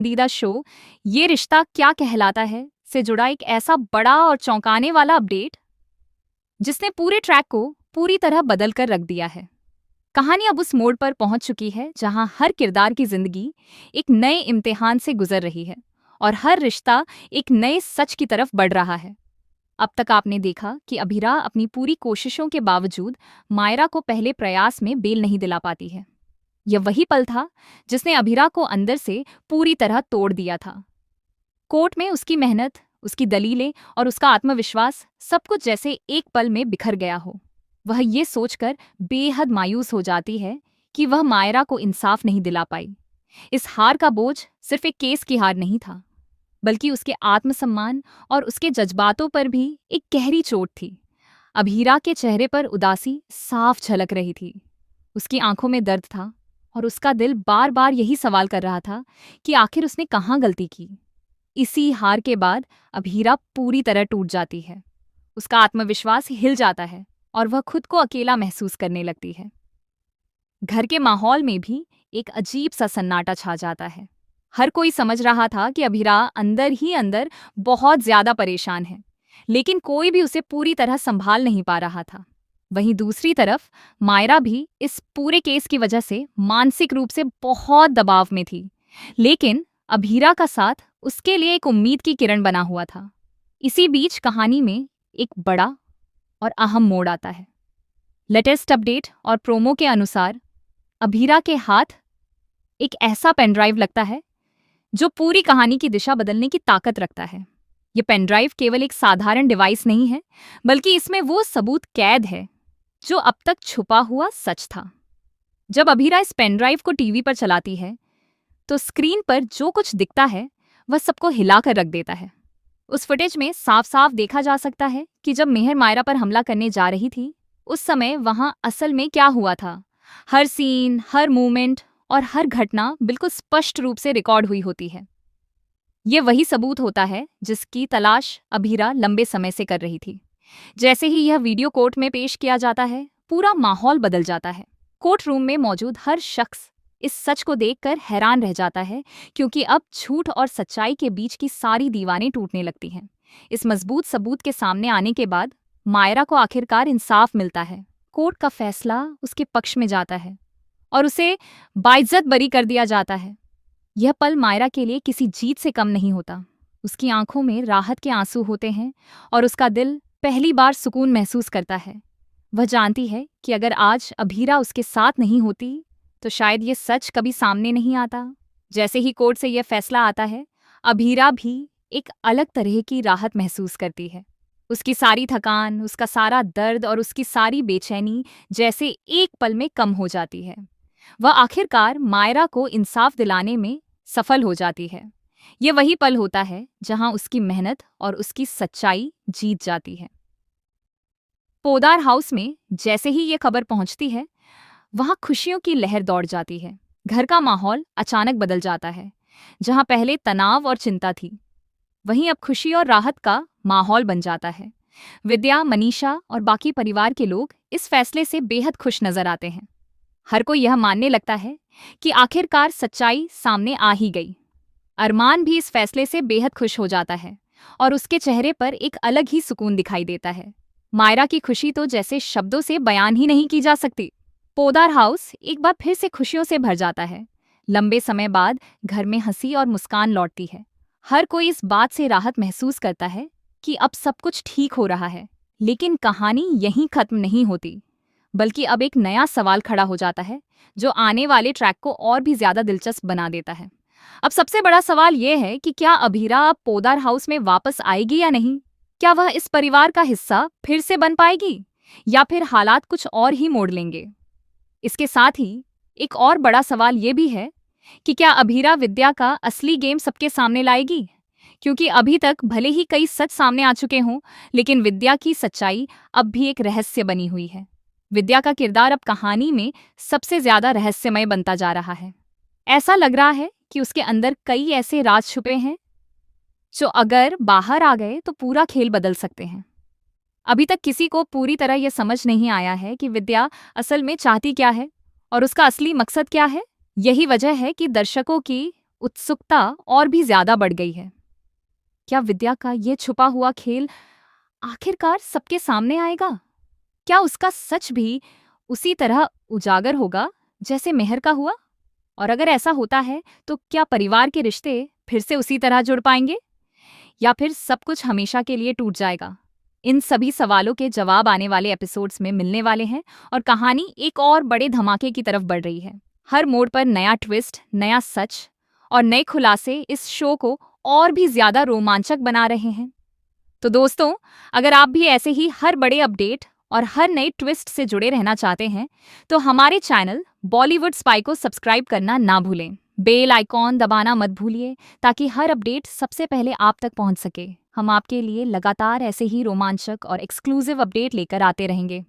पसंदीदा शो ये रिश्ता क्या कहलाता है से जुड़ा एक ऐसा बड़ा और चौंकाने वाला अपडेट जिसने पूरे ट्रैक को पूरी तरह बदल कर रख दिया है। कहानी अब उस मोड़ पर पहुंच चुकी है जहां हर किरदार की जिंदगी एक नए इम्तिहान से गुजर रही है और हर रिश्ता एक नए सच की तरफ बढ़ रहा है। अब तक आपने देखा कि अभिरा अपनी पूरी कोशिशों के बावजूद मायरा को पहले प्रयास में बेल नहीं दिला पाती है। यह वही पल था जिसने अभिरा को अंदर से पूरी तरह तोड़ दिया था। कोर्ट में उसकी मेहनत, उसकी दलीलें और उसका आत्मविश्वास सब कुछ जैसे एक पल में बिखर गया हो। वह ये सोचकर बेहद मायूस हो जाती है कि वह मायरा को इंसाफ नहीं दिला पाई। इस हार का बोझ सिर्फ एक केस की हार नहीं था, बल्कि उसके आत्मसम्मान और उसके जज्बातों पर भी एक गहरी चोट थी। अभीरा के चेहरे पर उदासी साफ झलक रही थी। उसकी आंखों में दर्द था और उसका दिल बार बार यही सवाल कर रहा था कि आखिर उसने कहाँ गलती की। इसी हार के बाद अभीरा पूरी तरह टूट जाती है। उसका आत्मविश्वास हिल जाता है और वह खुद को अकेला महसूस करने लगती है। घर के माहौल में भी एक अजीब सा सन्नाटा छा जाता है। हर कोई समझ रहा था कि अभीरा अंदर ही अंदर बहुत ज्यादा परेशान है, लेकिन कोई भी उसे पूरी तरह संभाल नहीं पा रहा था। वहीं दूसरी तरफ मायरा भी इस पूरे केस की वजह से मानसिक रूप से बहुत दबाव में थी, लेकिन अभीरा का साथ उसके लिए एक उम्मीद की किरण बना हुआ था। इसी बीच कहानी में एक बड़ा और अहम मोड़ आता है। लेटेस्ट अपडेट और प्रोमो के अनुसार अभीरा के हाथ एक ऐसा पेनड्राइव लगता है जो पूरी कहानी की दिशा बदलने की ताकत रखता है। ये पेनड्राइव केवल एक साधारण डिवाइस नहीं है, बल्कि इसमें वो सबूत कैद है जो अब तक छुपा हुआ सच था। जब अभीरा इस पेनड्राइव को टीवी पर चलाती है तो स्क्रीन पर जो कुछ दिखता है वह सबको हिलाकर रख देता है। उस फुटेज में साफ साफ देखा जा सकता है कि जब मेहर मायरा पर हमला करने जा रही थी, उस समय वहां असल में क्या हुआ था। हर सीन, हर मूवमेंट और हर घटना बिल्कुल स्पष्ट रूप से रिकॉर्ड हुई होती है। ये वही सबूत होता है जिसकी तलाश अभीरा लंबे समय से कर रही थी। जैसे ही यह वीडियो कोर्ट में पेश किया जाता है, पूरा माहौल बदल जाता है। कोर्ट रूम में मौजूद हर शख्स इस सच को देखकर हैरान रह जाता है, क्योंकि अब झूठ और सच्चाई के बीच की सारी दीवारें टूटने लगती हैं। इस मजबूत सबूत के सामने आने के बाद मायरा को आखिरकार इंसाफ मिलता है। कोर्ट का फैसला उसके पक्ष में जाता है और उसे बाइज्जत बरी कर दिया जाता है। यह पल मायरा के लिए किसी जीत से कम नहीं होता। उसकी आंखों में राहत के आंसू होते हैं और उसका दिल पहली बार सुकून महसूस करता है। वह जानती है कि अगर आज अभीरा उसके साथ नहीं होती तो शायद ये सच कभी सामने नहीं आता। जैसे ही कोर्ट से यह फैसला आता है, अभीरा भी एक अलग तरह की राहत महसूस करती है। उसकी सारी थकान, उसका सारा दर्द और उसकी सारी बेचैनी जैसे एक पल में कम हो जाती है। वह आखिरकार मायरा को इंसाफ दिलाने में सफल हो जाती है। ये वही पल होता है जहां उसकी मेहनत और उसकी सच्चाई जीत जाती है। पोदार हाउस में जैसे ही ये खबर पहुंचती है, वहां खुशियों की लहर दौड़ जाती है। घर का माहौल अचानक बदल जाता है। जहां पहले तनाव और चिंता थी, वहीं अब खुशी और राहत का माहौल बन जाता है। विद्या, मनीषा और बाकी परिवार के लोग इस फैसले से बेहद खुश नजर आते हैं। हर कोई यह मानने लगता है कि आखिरकार सच्चाई सामने आ ही गई। अरमान भी इस फैसले से बेहद खुश हो जाता है और उसके चेहरे पर एक अलग ही सुकून दिखाई देता है। मायरा की खुशी तो जैसे शब्दों से बयान ही नहीं की जा सकती। पोदार हाउस एक बार फिर से खुशियों से भर जाता है। लंबे समय बाद घर में हंसी और मुस्कान लौटती है। हर कोई इस बात से राहत महसूस करता है कि अब सब कुछ ठीक हो रहा है। लेकिन कहानी यहीं खत्म नहीं होती, बल्कि अब एक नया सवाल खड़ा हो जाता है जो आने वाले ट्रैक को और भी ज्यादा दिलचस्प बना देता है। अब सबसे बड़ा सवाल यह है कि क्या अभीरा अब पोदार हाउस में वापस आएगी या नहीं? क्या वह इस परिवार का हिस्सा फिर से बन पाएगी या फिर हालात कुछ और ही मोड़ लेंगे? इसके साथ ही एक और बड़ा सवाल ये भी है कि क्या अभीरा विद्या का असली गेम सबके सामने लाएगी? क्योंकि अभी तक भले ही कई सच सामने आ चुके हों, लेकिन विद्या की सच्चाई अब भी एक रहस्य बनी हुई है। विद्या का किरदार अब कहानी में सबसे ज्यादा रहस्यमय बनता जा रहा है। ऐसा लग रहा है कि उसके अंदर कई ऐसे राज छुपे हैं जो अगर बाहर आ गए तो पूरा खेल बदल सकते हैं। अभी तक किसी को पूरी तरह यह समझ नहीं आया है कि विद्या असल में चाहती क्या है और उसका असली मकसद क्या है। यही वजह है कि दर्शकों की उत्सुकता और भी ज्यादा बढ़ गई है। क्या विद्या का ये छुपा हुआ खेल आखिरकार सबके सामने आएगा? क्या उसका सच भी उसी तरह उजागर होगा जैसे मेहर का हुआ? और अगर ऐसा होता है तो क्या परिवार के रिश्ते फिर से उसी तरह जुड़ पाएंगे, या फिर सब कुछ हमेशा के लिए टूट जाएगा? इन सभी सवालों के जवाब आने वाले एपिसोड्स में मिलने वाले हैं और कहानी एक और बड़े धमाके की तरफ बढ़ रही है। हर मोड़ पर नया ट्विस्ट, नया सच और नए खुलासे इस शो को और भी ज्यादा रोमांचक बना रहे हैं। तो दोस्तों, अगर आप भी ऐसे ही हर बड़े अपडेट और हर नए ट्विस्ट से जुड़े रहना चाहते हैं तो हमारे चैनल बॉलीवुड स्पाई को सब्सक्राइब करना ना भूलें। बेल आइकॉन दबाना मत भूलिए ताकि हर अपडेट सबसे पहले आप तक पहुंच सके। हम आपके लिए लगातार ऐसे ही रोमांचक और एक्सक्लूसिव अपडेट लेकर आते रहेंगे।